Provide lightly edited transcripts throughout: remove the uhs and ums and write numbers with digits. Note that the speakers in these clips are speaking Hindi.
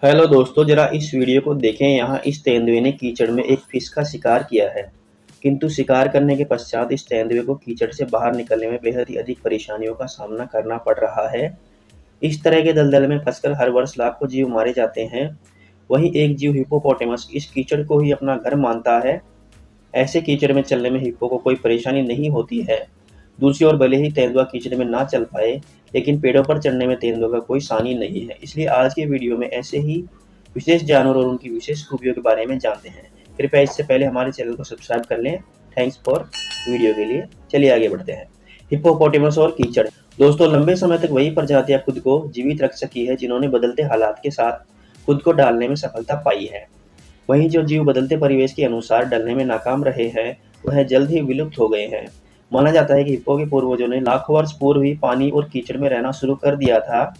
हेलो दोस्तों, जरा इस वीडियो को देखें। यहाँ इस तेंदुए ने कीचड़ में एक फिश का शिकार किया है, किंतु शिकार करने के पश्चात इस तेंदुए को कीचड़ से बाहर निकलने में बेहद ही अधिक परेशानियों का सामना करना पड़ रहा है। इस तरह के दलदल में फंसकर हर वर्ष लाखों जीव मारे जाते हैं। वहीं एक जीव हिप्पोपोटेमस इस कीचड़ को ही अपना घर मानता है। ऐसे कीचड़ में चलने में हिप्पो को कोई परेशानी नहीं होती है। दूसरी ओर भले ही तेंदुआ कीचड़ में ना चल पाए, लेकिन पेड़ों पर चढ़ने में तेंदुआ का कोई सानी नहीं है। इसलिए आज के वीडियो में ऐसे ही विशेष जानवर और उनकी विशेष खूबियों के बारे में जानते हैं। कृपया इससे पहले हमारे चैनल को सब्सक्राइब कर लें। थैंक्स फॉर वीडियो के लिए। चलिए आगे बढ़ते हैं। हिप्पोपोटेमस और कीचड़। दोस्तों, लंबे समय तक वही प्रजातियां खुद को जीवित रख सकी है जिन्होंने बदलते हालात के साथ खुद को ढालने में सफलता पाई है। वहीं जो जीव बदलते परिवेश के अनुसार ढलने में नाकाम रहे हैं, वह जल्द ही विलुप्त हो गए हैं। माना जाता है कि हिप्पो के पूर्वजों ने लाखों वर्ष पूर्व ही पानी और कीचड़ में रहना शुरू कर दिया था।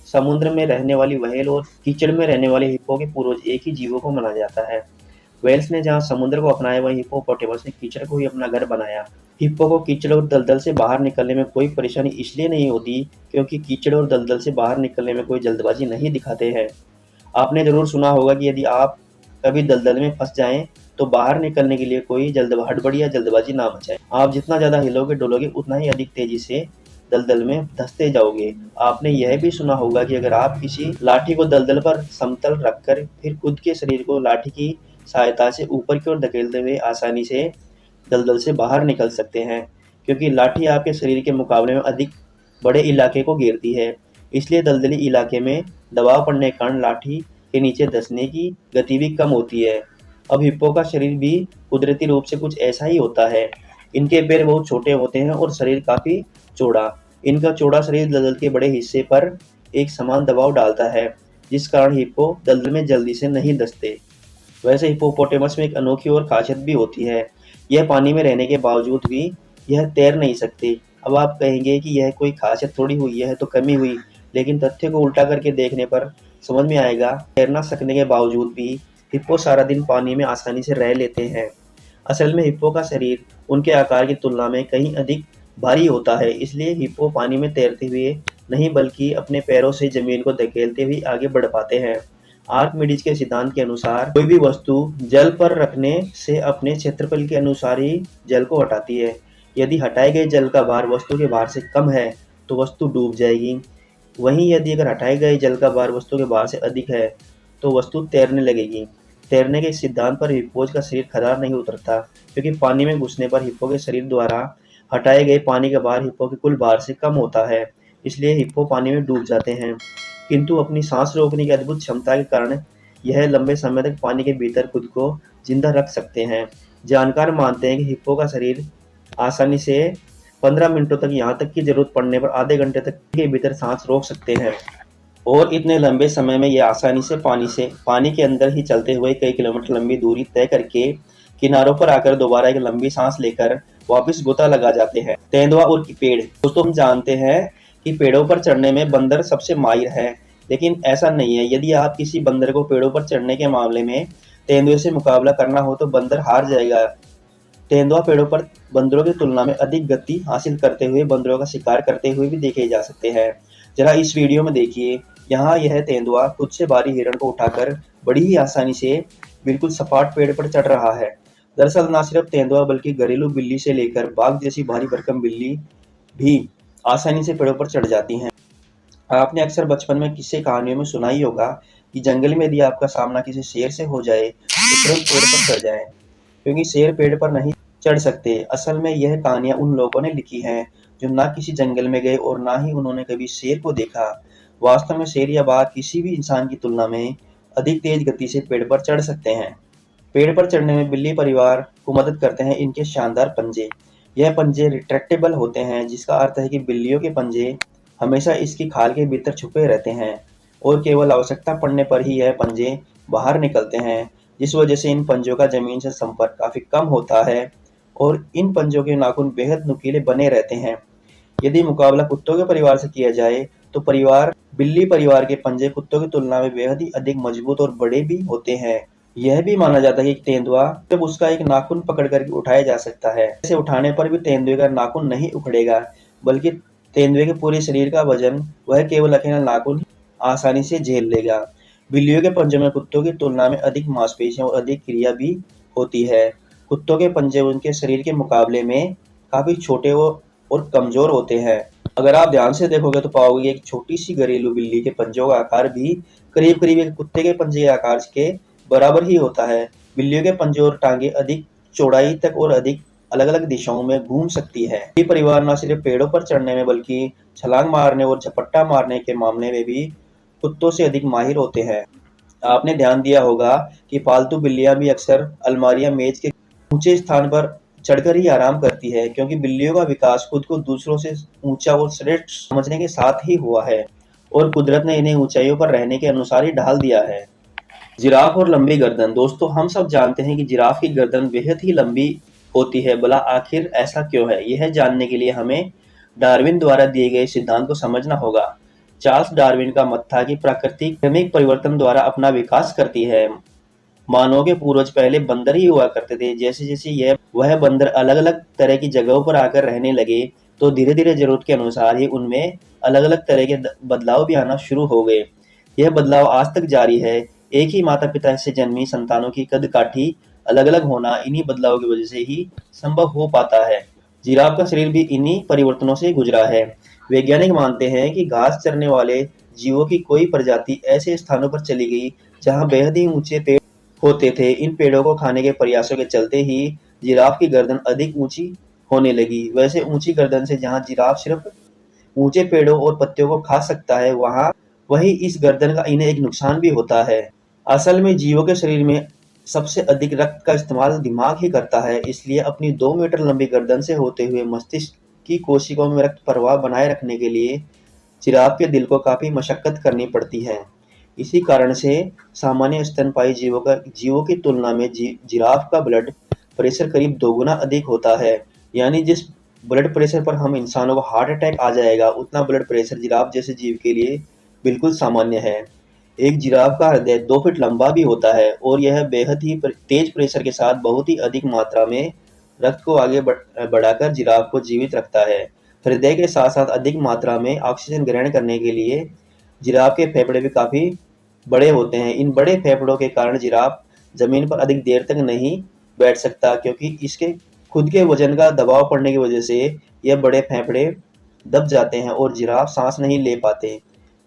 समुद्र में रहने वाली व्हेल और कीचड़ में रहने वाले हिप्पो के पूर्वज एक ही जीवों को माना जाता है। वेल्स ने जहाँ समुद्र को अपनाया, वहीं हिप्पोपोटेमस ने कीचड़ को ही अपना घर बनाया। हिप्पो को कीचड़ और दलदल से बाहर निकलने में कोई परेशानी इसलिए नहीं होती क्योंकि कीचड़ और दलदल से बाहर निकलने में कोई जल्दबाजी नहीं दिखाते हैं। आपने जरूर सुना होगा कि यदि आप कभी दलदल में फंस जाएं तो बाहर निकलने के लिए कोई हड़बड़ी या जल्दबाजी ना मचाएं। आप जितना ज्यादा हिलोगे डोलोगे उतना ही अधिक तेजी से दलदल में धंसते जाओगे। आपने यह भी सुना होगा कि अगर आप किसी लाठी को दलदल पर समतल रखकर फिर खुद के शरीर को लाठी की सहायता से ऊपर की ओर धकेलते हुए आसानी से दलदल से बाहर निकल सकते हैं, क्योंकि लाठी आपके शरीर के मुकाबले में अधिक बड़े इलाके को घेरती है। इसलिए दलदली इलाके में दबाव पड़ने के कारण लाठी के नीचे धंसने की गति भी कम होती है। अब हिप्पो का शरीर भी कुदरती रूप से कुछ ऐसा ही होता है। इनके पैर बहुत छोटे होते हैं और शरीर काफी चौड़ा। इनका चौड़ा शरीर दलदल के बड़े हिस्से पर एक समान दबाव डालता है, जिस कारण हिप्पो दलदल में जल्दी से नहीं धंसते। वैसे हिप्पोपोटेमस में एक अनोखी और खासियत भी होती है। यह पानी में रहने के बावजूद भी यह तैर नहीं सकते। अब आप कहेंगे कि यह कोई खासियत थोड़ी हुई, यह तो कमी हुई, लेकिन तथ्य को उल्टा करके देखने पर समझ में आएगा। तैरना सकने के बावजूद भी हिप्पो सारा दिन पानी में आसानी से रह लेते हैं। असल में हिप्पो का शरीर उनके आकार की तुलना में कहीं अधिक भारी होता है, इसलिए हिप्पो पानी में तैरते हुए नहीं बल्कि अपने पैरों से जमीन को धकेलते हुए आगे बढ़ पाते हैं। आर्किमिडीज के सिद्धांत के अनुसार कोई भी वस्तु जल पर रखने से अपने क्षेत्रफल के अनुसार ही जल को हटाती है। यदि हटाए गए जल का भार वस्तु के भार से कम है तो वस्तु डूब जाएगी। वहीं यदि अगर हटाए गए जल का भार वस्तु के भार से अधिक है तो वस्तु तैरने लगेगी। तैरने के सिद्धांत पर हिप्पोज का शरीर खदार नहीं उतरता, क्योंकि पानी में घुसने पर हिप्पो के शरीर द्वारा हटाए गए पानी का भार हिप्पो के कुल भार से कम होता है। इसलिए हिप्पो पानी में डूब जाते हैं, किंतु अपनी सांस रोकने की अद्भुत क्षमता के कारण यह लंबे समय तक पानी के भीतर खुद को जिंदा रख सकते हैं। जानकार मानते हैं कि हिप्पो का शरीर आसानी से 15 मिनटों तक, यहाँ तक की जरूरत पड़ने पर आधे घंटे तक के भीतर सांस रोक सकते हैं। और इतने लंबे समय में ये आसानी से पानी के अंदर ही चलते हुए कई किलोमीटर लंबी दूरी तय करके किनारों पर आकर दोबारा एक लंबी सांस लेकर वापस गोता लगा जाते हैं। तेंदुआ और पेड़। दोस्तों, हम जानते हैं कि पेड़ों पर चढ़ने में बंदर सबसे माहिर है, लेकिन ऐसा नहीं है। यदि आप किसी बंदर को पेड़ों पर चढ़ने के मामले में तेंदुए से मुकाबला करना हो तो बंदर हार जाएगा। तेंदुआ पेड़ों पर बंदरों की तुलना में अधिक गति हासिल करते हुए बंदरों का शिकार करते हुए भी देखे जा सकते हैं। जरा इस वीडियो में देखिए। यहाँ यह तेंदुआ खुद से भारी हिरण को उठाकर बड़ी ही आसानी से बिल्कुल सपाट पेड़ पर चढ़ रहा है। दरअसल न सिर्फ तेंदुआ बल्कि घरेलू बिल्ली से लेकर बाघ जैसी भारी भरकम बिल्ली भी आसानी से पेड़ों पर चढ़ जाती हैं। आपने अक्सर बचपन में किस्से कहानियों में सुना ही होगा कि जंगल में यदि आपका सामना किसी शेर से हो जाए तो तुरंत पेड़ पर चढ़ जाएं, क्योंकि शेर पेड़ पर नहीं चढ़ सकते। असल में यह कहानियां उन लोगों ने लिखी हैं जो ना किसी जंगल में गए और ना ही उन्होंने कभी शेर को देखा। वास्तव में शेर या बाघ किसी भी इंसान की तुलना में अधिक तेज गति से पेड़ पर चढ़ सकते हैं। पेड़ पर चढ़ने में बिल्ली परिवार को मदद करते हैं इनके शानदार पंजे। यह पंजे रिट्रैक्टेबल होते हैं, जिसका अर्थ है कि बिल्लियों के पंजे हमेशा इसकी खाल के भीतर छुपे रहते हैं और केवल आवश्यकता पड़ने पर ही यह पंजे बाहर निकलते हैं, जिस वजह से इन पंजों का जमीन से संपर्क काफी कम होता है और इन पंजों के नाखून बेहद नुकीले बने रहते हैं। यदि मुकाबला कुत्तों के परिवार से किया जाए तो बिल्ली परिवार के पंजे कुत्तों की तुलना में बेहद ही अधिक मजबूत और बड़े भी होते हैं। यह भी माना जाता है कि तेंदुआ जब उसका एक नाखून पकड़ कर उठाया जा सकता है, इसे उठाने पर भी तेंदुए का नाखून नहीं उखड़ेगा, बल्कि तेंदुए के पूरे शरीर का वजन वह केवल अकेला नाखून आसानी से झेल लेगा। बिल्लियों के पंजों में कुत्तों की तुलना में अधिक मांसपेशियां और अधिक क्रिया भी होती है। कुत्तों के पंजे उनके शरीर के मुकाबले में काफी छोटे और कमजोर होते हैं। अगर आप ध्यान से देखोगे तो पाओगे कि एक छोटी सी घरेलू बिल्ली के पंजों का आकार भी करीब करीब एक कुत्ते के पंजे के आकार के बराबर ही होता है। बिल्लियों के पंजे और टांगे अधिक चौड़ाई तक और अधिक अलग अलग दिशाओं में घूम सकती है। ये परिवार न सिर्फ पेड़ों पर चढ़ने में बल्कि छलांग मारने और झपट्टा मारने के मामले में भी कुत्तों से अधिक माहिर होते हैं। आपने ध्यान दिया होगा कि पालतू बिल्लियां भी अक्सर अलमारियां मेज के ऊंचे स्थान पर चढ़कर ही आराम करती है, क्योंकि बिल्लियों का विकास खुद को दूसरों से ऊंचा और श्रेष्ठ समझने के साथ ही हुआ है और कुदरत ने इन्हें ऊंचाइयों पर रहने के अनुसार ही ढाल दिया है। जिराफ और लंबी गर्दन। दोस्तों, हम सब जानते हैं कि जिराफ की गर्दन बेहद ही लंबी होती है। भला आखिर ऐसा क्यों है? यह जानने के लिए हमें डार्विन द्वारा दिए गए सिद्धांत को समझना होगा। चार्ल्स डार्विन का मत था कि प्रकृति क्रमिक परिवर्तन द्वारा अपना विकास करती है। मानव के पूर्वज पहले बंदर ही हुआ करते थे। जैसे जैसे वह बंदर अलग अलग तरह की जगहों पर आकर रहने लगे, तो धीरे धीरे जरूरत के अनुसार ही उनमें अलग अलग तरह के बदलाव भी आना शुरू हो गए। यह बदलाव आज तक जारी है। एक ही माता पिता से जन्मी संतानों की कद काठी अलग अलग होना इन्हीं बदलावों की वजह से ही संभव हो पाता है। जिराफ का शरीर भी इन्हीं परिवर्तनों से गुजरा है। वैज्ञानिक मानते हैं कि घास चरने वाले जीवों की कोई प्रजाति ऐसे स्थानों पर चली गई जहां बेहद ही ऊंचे पेड़ होते थे। इन पेड़ों को खाने के प्रयासों के चलते ही जिराफ की गर्दन अधिक ऊंची होने लगी। वैसे ऊंची गर्दन से जहां जिराफ सिर्फ ऊंचे पेड़ों और पत्तियों को खा सकता है, वहीं इस गर्दन का इन्हें एक नुकसान भी होता है। असल में जीवों के शरीर में सबसे अधिक रक्त का इस्तेमाल दिमाग ही करता है, इसलिए अपनी 2 मीटर लंबी गर्दन से होते हुए मस्तिष्क की कोशिकाओं में रक्त प्रवाह बनाए रखने के लिए जिराफ के दिल को काफी मशक्कत करनी पड़ती है। इसी कारण से सामान्य स्तनपायी जीवों की तुलना में जिराफ का ब्लड प्रेशर करीब दोगुना अधिक होता है। यानी जिस ब्लड प्रेशर पर हम इंसानों को हार्ट अटैक आ जाएगा, उतना ब्लड प्रेशर जिराफ जैसे जीव के लिए बिल्कुल सामान्य है। एक जिराफ का हृदय 2 फीट लंबा भी होता है और यह बेहद ही तेज प्रेशर के साथ बहुत ही अधिक मात्रा में रक्त को आगे बढ़ाकर जिराफ को जीवित रखता है। हृदय के साथ साथ अधिक मात्रा में ऑक्सीजन ग्रहण करने के लिए जिराफ के फेफड़े भी काफी बड़े होते हैं। इन बड़े फेफड़ों के कारण जिराफ जमीन पर अधिक देर तक नहीं बैठ सकता, क्योंकि इसके खुद के वजन का दबाव पड़ने की वजह से यह बड़े फेफड़े दब जाते हैं और जिराफ सांस नहीं ले पाते।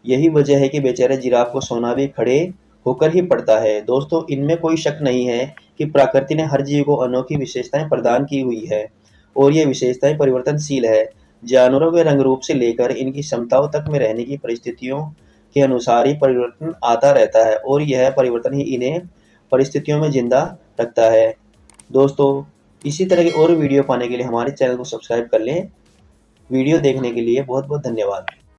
यही वजह है कि बेचारे जिराफ को सोना भी खड़े होकर ही पड़ता है। दोस्तों, इनमें कोई शक नहीं है कि प्रकृति ने हर जीव को अनोखी विशेषताएं प्रदान की हुई है और ये विशेषताएं परिवर्तनशील है। जानवरों के रंग रूप से लेकर इनकी क्षमताओं तक में रहने की परिस्थितियों के अनुसार ही परिवर्तन आता रहता है और यह परिवर्तन ही इन्हें परिस्थितियों में जिंदा रखता है। दोस्तों, इसी तरह के और वीडियो पाने के लिए हमारे चैनल को सब्सक्राइब कर लें। वीडियो देखने के लिए बहुत बहुत धन्यवाद।